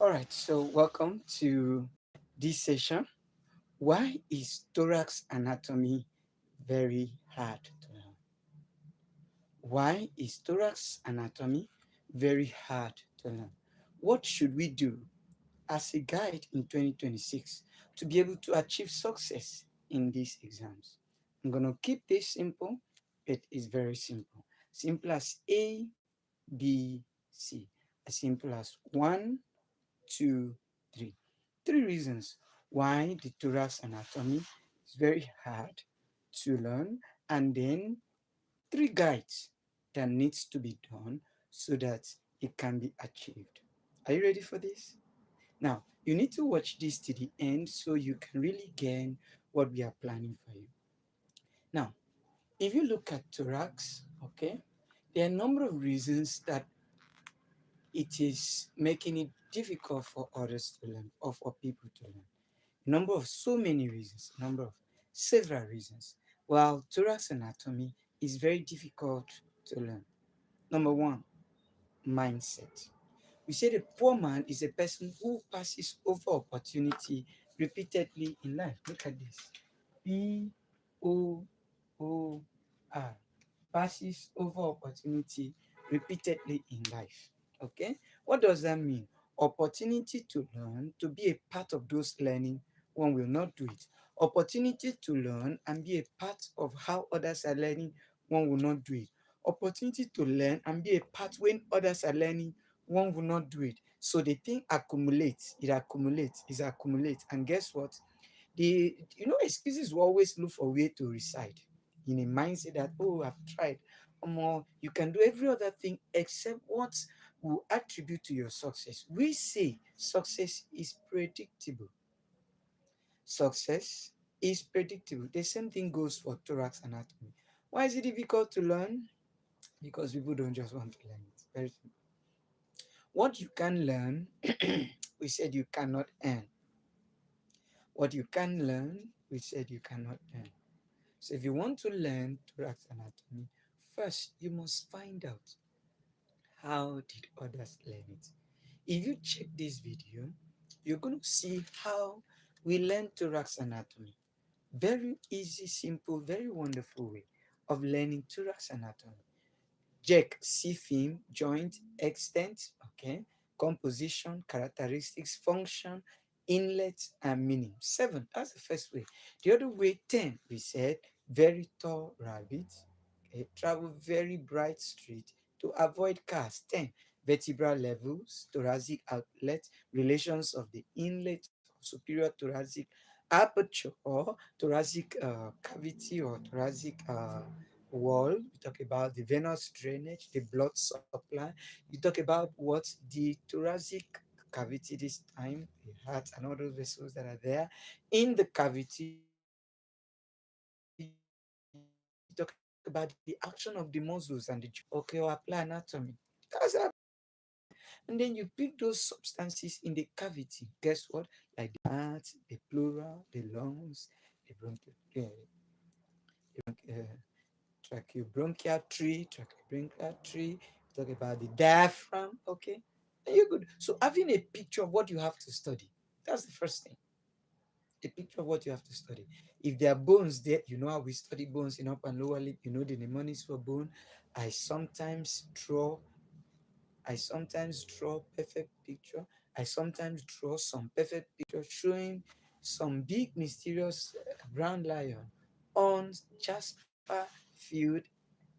All right, so welcome to this session. Why is thorax anatomy very hard to learn? Why is thorax anatomy very hard to learn? What should we do as a guide in 2026 to be able to achieve success in these exams? I'm going to keep this simple. It is very simple. Simple as A, B, C. As simple as one, two, three. Three reasons why the thorax anatomy is very hard to learn, and then three guides that needs to be done so that it can be achieved. Are you ready for this? Now, you need to watch this to the end so you can really gain what we are planning for you. Now, if you look at thorax, okay, there are a number of reasons that it is making it difficult for others to learn or for people to learn. Number of so many reasons, number of several reasons. While thorax anatomy is very difficult to learn. Number one, mindset. We say the poor man is a person who passes over opportunity repeatedly in life. Look at this. P-O-O-R. Passes over opportunity repeatedly in life. Okay? What does that mean? Opportunity to learn, to be a part of those learning, one will not do it. Opportunity to learn and be a part of how others are learning, one will not do it. Opportunity to learn and be a part when others are learning, one will not do it. So the thing accumulates, it accumulates. And guess what? Excuses will always look for a way to reside in a mindset that, oh, I've tried. More, you can do every other thing except what will attribute to your success. We say success is predictable. Success is predictable. The same thing goes for thorax anatomy. Why is it difficult to learn? Because people don't just want to learn it. Very simple. What you can learn, we said you cannot earn. What you can learn, we said you cannot earn. So if you want to learn thorax anatomy, first you must find out how did others learn it. If you check this video, you're going to see how we learn thorax anatomy. Very easy, simple, very wonderful way of learning thorax anatomy. Check C film, joint, extent, okay, composition, characteristics, function, inlet, and meaning. 7, that's the first way. The other way, 10, we said, very tall rabbit, okay, travel very bright street to avoid cars. 10, vertebral levels, thoracic outlet, relations of the inlet, superior thoracic aperture, or thoracic cavity, or thoracic wall. We talk about the venous drainage, the blood supply. You talk about what the thoracic cavity this time, the heart and all those vessels that are there in the cavity. You talk about the action of the muscles and the joints. Okay, or apply anatomy. That's how we learn thorax anatomy. And then you pick those substances in the cavity. Guess what? Like the heart, the pleural, the lungs, the tracheobronchial tree, talk about the diaphragm, okay? And you're good. So having a picture of what you have to study, that's the first thing. A picture of what you have to study. If there are bones there, you know how we study bones in upper and lower lip, you know the mnemonics for bone. I sometimes draw I sometimes draw perfect picture. I sometimes draw some perfect picture showing some big mysterious brown lion on Jasper field,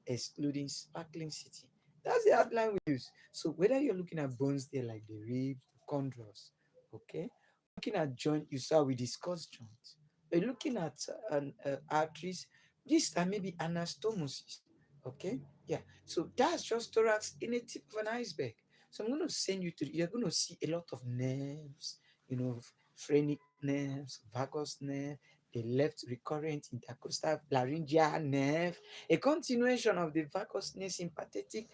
excluding sparkling city. That's the outline we use. So whether you're looking at bones there like the ribs, the chondrus, okay, looking at joint, you saw we discussed joints. We're looking at arteries. This time maybe anastomosis, okay. Yeah, so that's just thorax in a tip of an iceberg. So I'm going to send you to, you're going to see a lot of nerves, phrenic nerves, vagus nerve, the left recurrent intercostal laryngeal nerve, a continuation of the vagus nerve, sympathetic,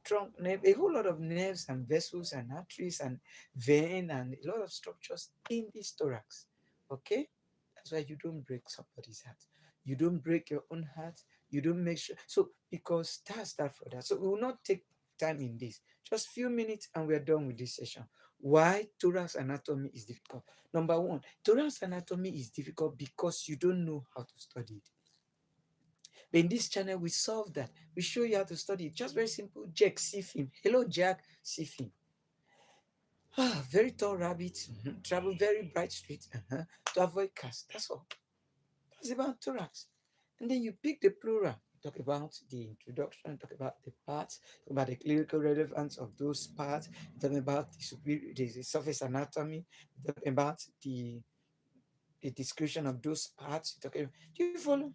trunk nerve, a whole lot of nerves and vessels and arteries and vein and a lot of structures in this thorax. Okay? That's why you don't break somebody's heart. You don't break your own heart. You don't make sure. So, because that's that for that. So, we will not take time in this. Just few minutes and we're done with this session. Why thorax anatomy is difficult? Number one, thorax anatomy is difficult because you don't know how to study it. But in this channel, we solve that. We show you how to study it. Just very simple. Jack, see film. Hello, Jack, see film. Ah, very tall rabbit. Travel very bright street to avoid cast. That's all. That's about thorax. And then you pick the plural. Talk about the introduction, talk about the parts, talk about the clinical relevance of those parts, talk about the superior, the surface anatomy, talk about the description of those parts. Talk about, do you follow?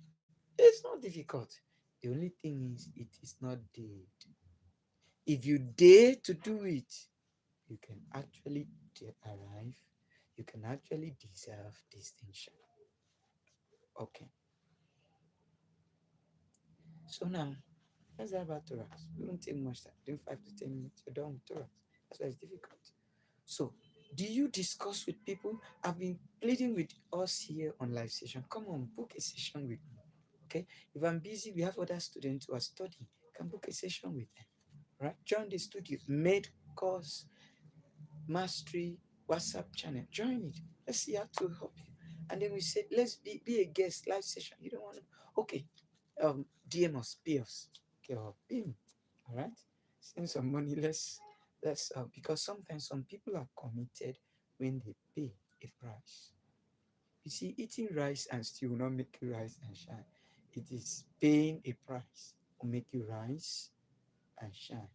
It's not difficult. The only thing is, it is not dead. If you dare to do it, you can actually arrive, you can actually deserve distinction. Okay. So now, that's that about thorax. We won't take much time. Within 5 to 10 minutes, you're done with thorax. That's why it's difficult. So, do you discuss with people? I've been pleading with us here on live session. Come on, book a session with me. Okay. If I'm busy, we have other students who are studying. Can book a session with them. Right? Join the studio. Made course mastery WhatsApp channel. Join it. Let's see how to help you. And then we said, let's be a guest live session. You don't want to. Okay. DM us, pay us. Okay, or pay me. All right. Send some money. Let's because sometimes some people are committed when they pay a price. You see, eating rice and stew will not make you rise and shine. It is paying a price will make you rise and shine.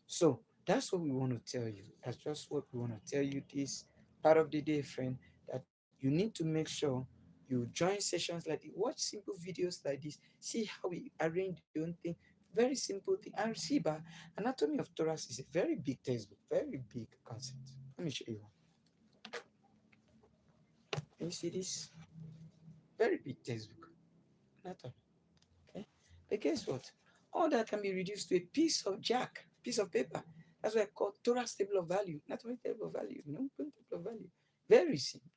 So that's what we want to tell you. That's just what we want to tell you this part of the day, friend, that you need to make sure you join sessions like this, watch simple videos like this, see how we arrange the own thing. Very simple thing. And see, but anatomy of thorax is a very big textbook, very big concept. Let me show you one. Can you see this? Very big textbook. Anatomy. Okay. But guess what? All that can be reduced to a piece of jack, piece of paper. That's why I call thorax table of value, not only table of value, no table of value. Very simple.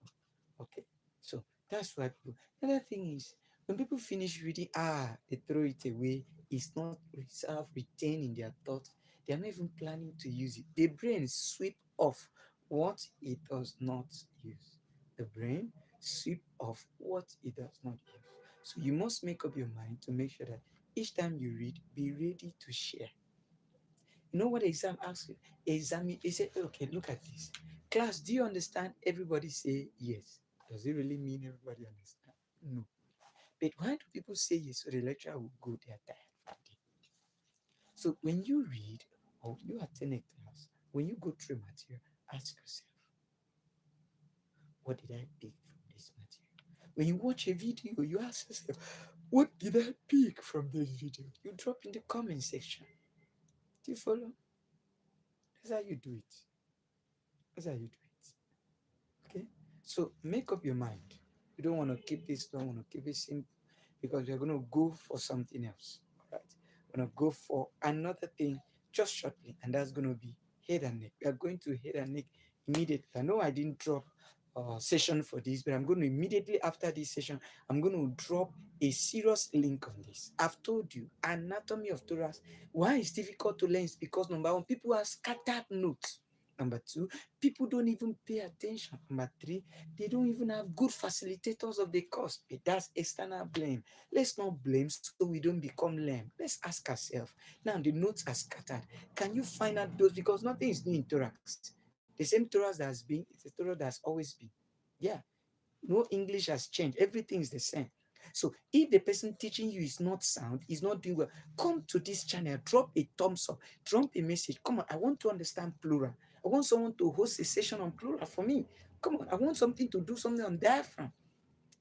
Okay. So that's why people. Another thing is when people finish reading, they throw it away. It's not reserved, retained in their thoughts. They are not even planning to use it. The brain sweep off what it does not use. The brain sweep off what it does not use. So you must make up your mind to make sure that each time you read, be ready to share. You know what the exam asks you? Exam, they say, okay, look at this. Class, do you understand? Everybody say yes. Does it really mean everybody understand? No. But why do people say yes? So the lecturer will go there tired for the day. So when you read or you attend a class, when you go through material, ask yourself, what did I pick from this material? When you watch a video, you ask yourself, what did I pick from this video? You drop in the comment section. Do you follow? That's how you do it. That's how you do it. Okay? So make up your mind. You don't want to keep this, don't want to keep it simple because you're going to go for something else. All right? We're going to go for another thing just shortly, and that's going to be head and neck. We are going to head and neck immediately. I know I didn't drop a session for this, but I'm going to immediately after this session, I'm going to drop a serious link on this. I've told you, anatomy of thorax. Why it's difficult to learn is because number one, people have scattered notes. Number two, people don't even pay attention. Number three, they don't even have good facilitators of the course. But that's external blame. Let's not blame so we don't become lame. Let's ask ourselves. Now the notes are scattered. Can you find out those? Because nothing is new in thorax. The same thorax that has been, it's a thorax that's always been. Yeah. No English has changed. Everything is the same. So if the person teaching you is not sound, is not doing well, come to this channel, drop a thumbs up, drop a message. Come on, I want to understand plural. I want someone to host a session on plural for me. Come on, I want something to do something on diaphragm.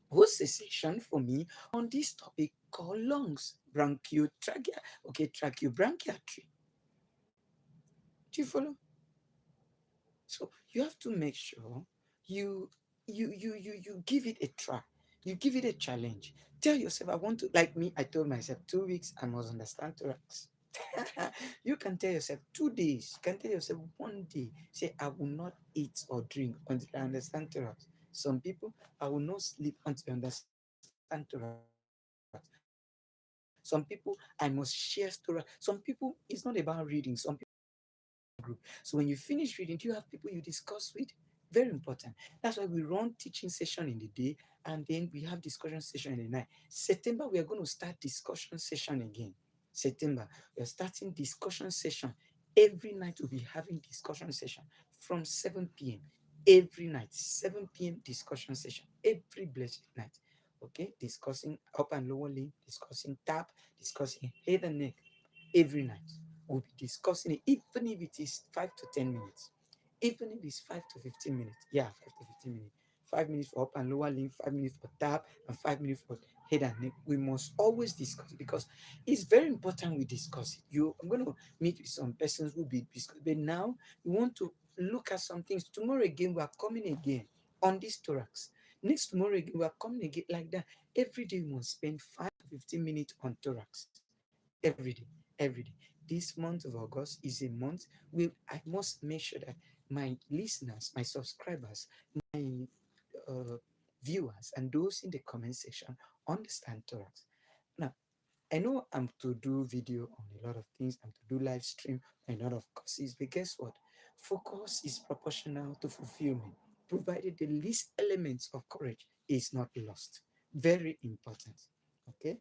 Host a session for me on this topic called lungs, bronchotrachea, okay, tracheobronchiatry. Do you follow? So you have to make sure you you give it a try. You give it a challenge. Tell yourself, I want to, like me, I told myself 2 weeks, I must understand thorax. You can tell yourself 2 days, you can tell yourself one day, say, I will not eat or drink until I understand thorax. Some people, I will not sleep until I understand thorax. Some people, I must share thorax. Some people, it's not about reading. Some people, it's about sharing. group. So when you finish reading, do you have people you discuss with? Very important. That's why we run teaching session in the day and then we have discussion session in the night. September, we are going to start discussion session again. September, we are starting discussion session. Every night we'll be having discussion session from 7 p.m. Every night, 7 p.m. discussion session. Every blessed night. Okay, discussing up and lower limb, discussing tap, discussing head and neck every night. We'll be discussing it, even if it is 5 to 10 minutes, even if it's 5 to 15 minutes. Yeah, 5 to 15 minutes. 5 minutes for up and lower limb, 5 minutes for tap, and 5 minutes for head and neck. We must always discuss it because it's very important we discuss it. I'm going to meet with some persons who will be discussing, but now we want to look at some things. Tomorrow again, we are coming again on this thorax. Next tomorrow again, we are coming again like that. Every day we must spend 5 to 15 minutes on thorax. Every day, every day. This month of August is a month where I must make sure that my listeners, my subscribers, my uh, viewers, and those in the comment section understand thorax. Now, I know I'm to do video on a lot of things, I'm to do live stream on a lot of courses, but guess what? Focus is proportional to fulfillment, provided the least elements of courage is not lost. Very important. Okay.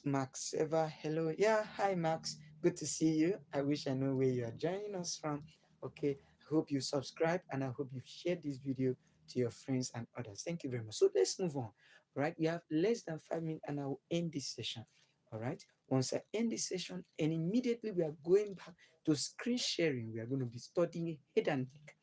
Max Eva, hello. Yeah, hi Max. Good to see you. I wish I know where you are joining us from. Okay. I hope you subscribe and I hope you share this video to your friends and others. Thank you very much. So let's move on. All right. We have less than 5 minutes and I will end this session. All right. Once I end this session, and immediately we are going back to screen sharing. We are going to be studying head and neck.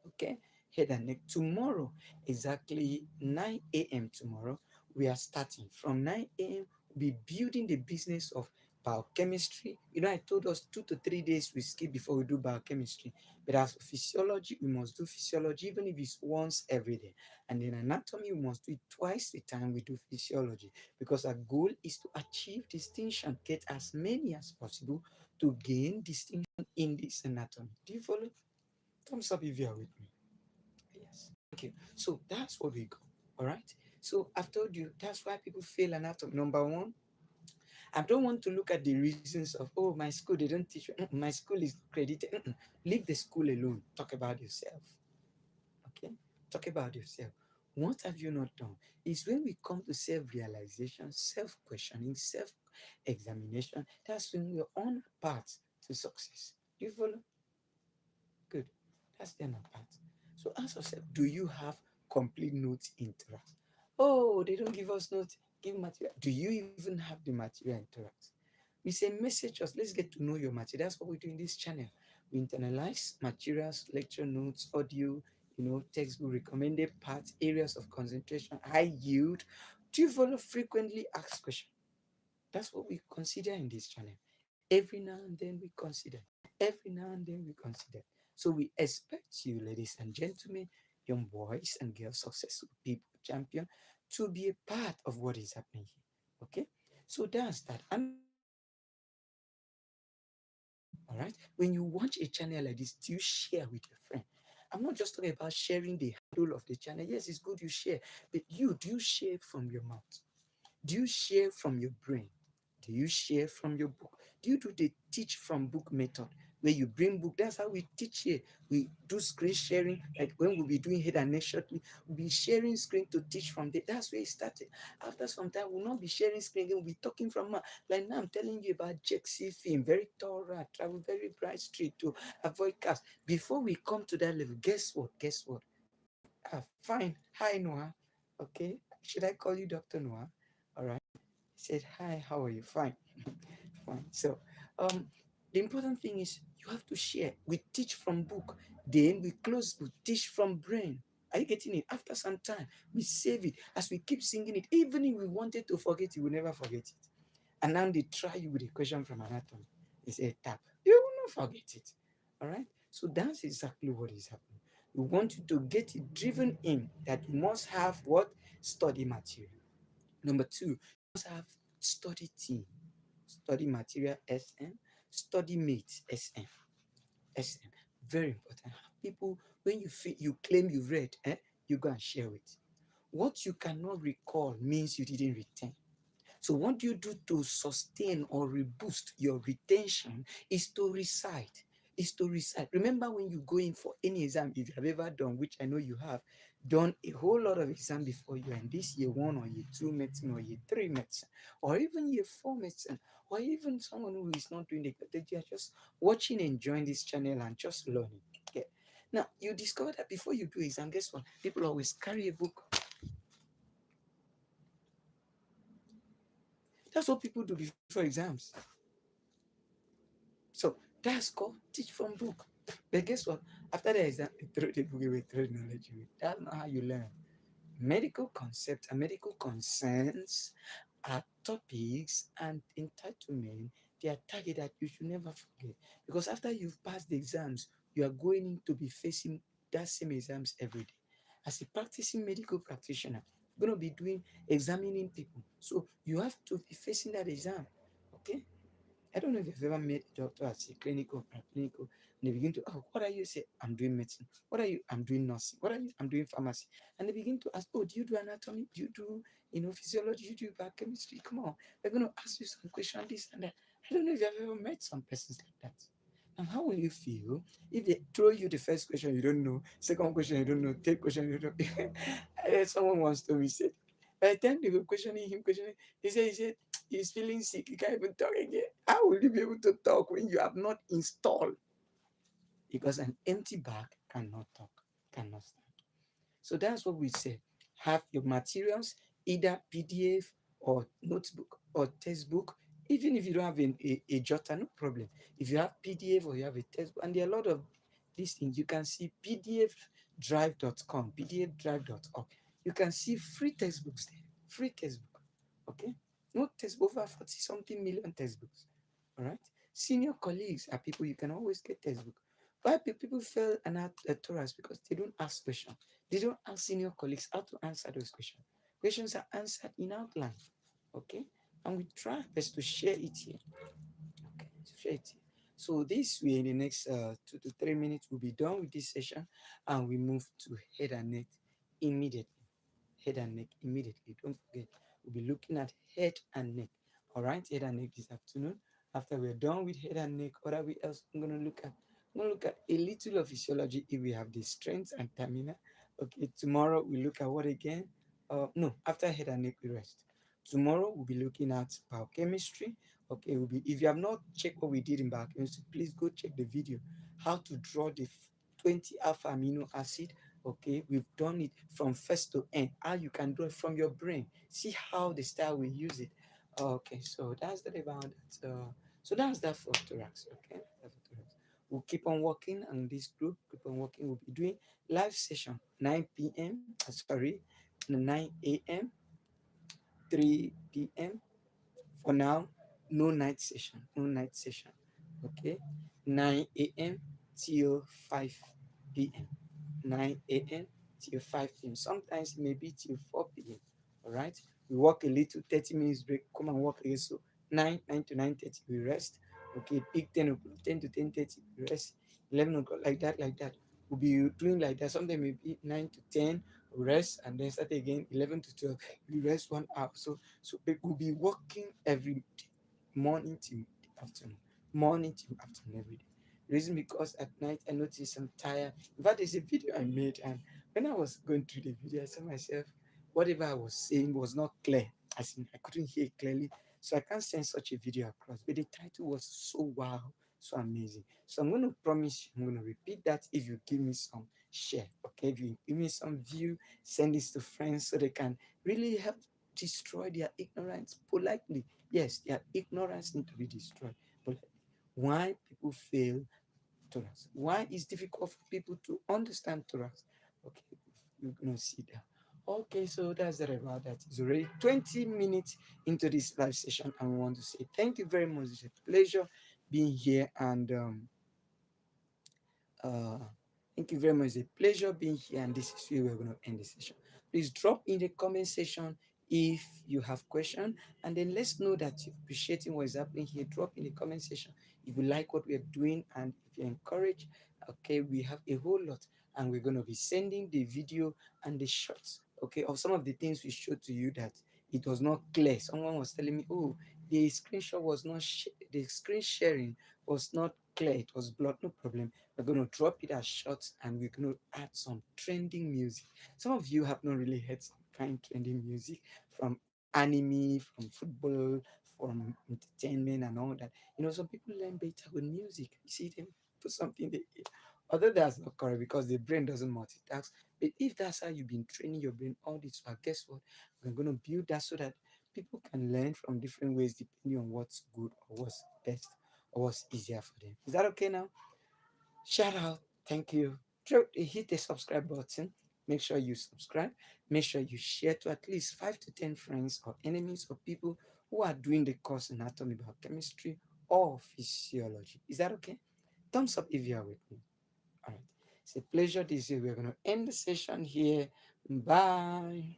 Okay, head and neck. Tomorrow, exactly 9 a.m. tomorrow, we are starting. From 9 a.m., we'll be building the business of biochemistry. You know, I told us 2 to 3 days we skip before we do biochemistry. But as for physiology, we must do physiology, even if it's once every day. And in anatomy, we must do it twice the time we do physiology. Because our goal is to achieve distinction, get as many as possible to gain distinction in this anatomy. Do you follow? Thumbs up if you are with me. Yes. Thank you. So that's what we go. All right. So I've told you that's why people fail anatomy. Number one, I don't want to look at the reasons of, oh, my school, they don't teach. My school is credited. Leave the school alone. Talk about yourself. Okay. Talk about yourself. What have you not done? Is when we come to self-realization, self-questioning, self-examination, that's when we're on a path to success. Do you follow? Good. That's the other part. So ask yourself, do you have complete notes in Thorax? Oh, they don't give us notes, give material. Do you even have the material in Thorax? We say message us, let's get to know your material. That's what we do in this channel. We internalize materials, lecture notes, audio, textbook recommended parts, areas of concentration, high yield. Do you follow frequently asked questions? That's what we consider in this channel. Every now and then we consider. Every now and then we consider. So we expect you, ladies and gentlemen, young boys and girls, successful people, champion, to be a part of what is happening here. Okay? So that's that. Another thing is, all right, when you watch a channel like this, do you share with your friend? I'm not just talking about sharing the handle of the channel. Yes, it's good you share, but do you share from your mouth? Do you share from your brain? Do you share from your book? Do you do the teach from book method where you bring book? That's how we teach here. We do screen sharing, like when we'll be doing head and neck shortly, we'll be sharing screen to teach from there. That's where it started. After some time, we'll not be sharing screen again, we'll be talking from like now I'm telling you about Jexy film, very thorough, travel very bright street to avoid cars. Before we come to that level, guess what? Guess what? Fine. Hi Noah. Okay. Should I call you Dr. Noah? All right. Said, hi, how are you? Fine. Fine. So, the important thing is you have to share. We teach from book, then we close to teach from brain. Are you getting it? After some time, we save it. As we keep singing it, even if we wanted to forget it, we never forget it. And now they try you with a question from anatomy. They say, tap. You will not forget it. All right? So that's exactly what is happening. We want you to get it driven in that you must have what? Study material. Number two, must have study team, study material SM, study mates SM, SM. Very important. People, when you feel you claim you read, you go and share it. What you cannot recall means you didn't retain. So what do you do to sustain or reboost your retention is to recite. is to recite. Remember, when you go in for any exam, if you have ever done, which I know you have, done a whole lot of exam before you, and this year one or year two medicine or year three medicine, or even year four medicine, or even someone who is not doing it, they are just watching, enjoying this channel and just learning. Okay. Now you discover that before you do exam, guess what? People always carry a book. That's what people do before exams. So that's called teach from book. But guess what? After the exam, they throw the book away, throw the knowledge away. That's not how you learn. Medical concepts and medical concerns are topics and entitlement. They are target that you should never forget. Because after you've passed the exams, you are going to be facing that same exams every day. As a practicing medical practitioner, you're going to be doing examining people. So you have to be facing that exam. Okay? I don't know if you've ever met a doctor as a clinical or clinical, and they begin to, oh, what are you? Say, I'm doing medicine. What are you? I'm doing nursing. What are you? I'm doing pharmacy. And they begin to ask, oh, do you do anatomy? Do you do, physiology? Do you do biochemistry? Come on, we're going to ask you some questions, this and that. I don't know if you've ever met some persons like that. And how will you feel if they throw you the first question you don't know, second question you don't know, third question you don't know? I heard someone once told me, said, by the time they were questioning, he said, he's feeling sick, he can't even talk again. How will you be able to talk when you have not installed? Because an empty bag cannot talk, cannot stand. So that's what we say. Have your materials, either PDF or notebook or textbook. Even if you don't have a jotter, no problem. If you have PDF or you have a textbook, and there are a lot of these things, you can see pdfdrive.com, pdfdrive.org. You can see free textbooks there, free textbook. Okay? No textbook, over 40 something million textbooks. All right? Senior colleagues are people you can always get textbook. Why people fail an thorax? Because they don't ask questions. They don't ask senior colleagues how to answer those questions. Questions are answered in outline. Okay? And we try best to share it here. Okay, to share it here. So this way, in the next 2 to 3 minutes, we'll be done with this session and we move to head and neck immediately. Head and neck immediately. Don't forget, we'll be looking at head and neck. All right, head and neck this afternoon. After we're done with head and neck, what are we else I'm gonna look at? I'm gonna look at a little of physiology if we have the strengths and stamina. Okay, tomorrow we look at what again? No, after head and neck we rest. Tomorrow we'll be looking at biochemistry. Okay, we'll be if you have not checked what we did in biochemistry, please go check the video. How to draw the 20 alpha amino acid. Okay, we've done it from first to end. How you can do it from your brain. See how the style we use it. Okay, so that's that about that. So that's that for thorax. Okay, that's for thorax. We'll keep on working on this group. Keep on working. We'll be doing live session 9 p.m. Sorry, 9 a.m. 3 p.m. For now, no night session. No night session. Okay, 9 a.m. till 5 p.m. 9 a.m. till 5 p.m. Sometimes it may be till 4 p.m. All right. We work a little 30 minutes break, come and work again. So 9 to 9:30, we rest. Okay, pick 10 o'clock, 10 to 10:30, we rest. 11 o'clock, like that. We'll be doing like that. Sometimes maybe 9 to 10, we rest, and then start again 11 to 12, we rest 1 hour. So we'll be working every day, morning to afternoon, morning to afternoon every day. Reason because at night I notice I'm tired. In fact, there's a video I made, and when I was going through the video, I saw myself, whatever I was saying was not clear. As in, I couldn't hear clearly, so I can't send such a video across. But the title was so wow, so amazing. So I'm going to promise you, I'm going to repeat that if you give me some share. Okay, if you give me some view, send this to friends so they can really help destroy their ignorance politely. Yes, their ignorance need to be destroyed politely. Why people fail thorax? Why it's difficult for people to understand thorax? Okay, you're gonna see that. Okay, so that's that about that. It's already 20 minutes into this live session, and we want to say thank you very much. It's a pleasure being here, and uh, thank you very much. It's a pleasure being here, and this is where we're going to end the session. Please drop in the comment section if you have question, and then let's know that you're appreciating what is happening here. Drop in the comment section if you like what we're doing, and if you're encouraged. Okay, we have a whole lot, and we're going to be sending the video and the shots. Okay, of some of the things we showed to you that it was not clear. Someone was telling me, oh, the screenshot was not the screen sharing was not clear, it was blurred, no problem. We're going to drop it as shorts and we're going to add some trending music. Some of you have not really heard some kind trending music from anime, from football, from entertainment and all that. Some people learn better with music. You see them put something they although that's not correct because the brain doesn't multitask. But if that's how you've been training your brain all this while, guess what? We're going to build that so that people can learn from different ways depending on what's good or what's best or what's easier for them. Is that okay now? Shout out. Thank you. Hit the subscribe button. Make sure you subscribe. Make sure you share to at least 5 to 10 friends or enemies or people who are doing the course anatomy, biochemistry, or physiology. Is that okay? Thumbs up if you are with me. All right. It's a pleasure this year. We're going to end the session here. Bye.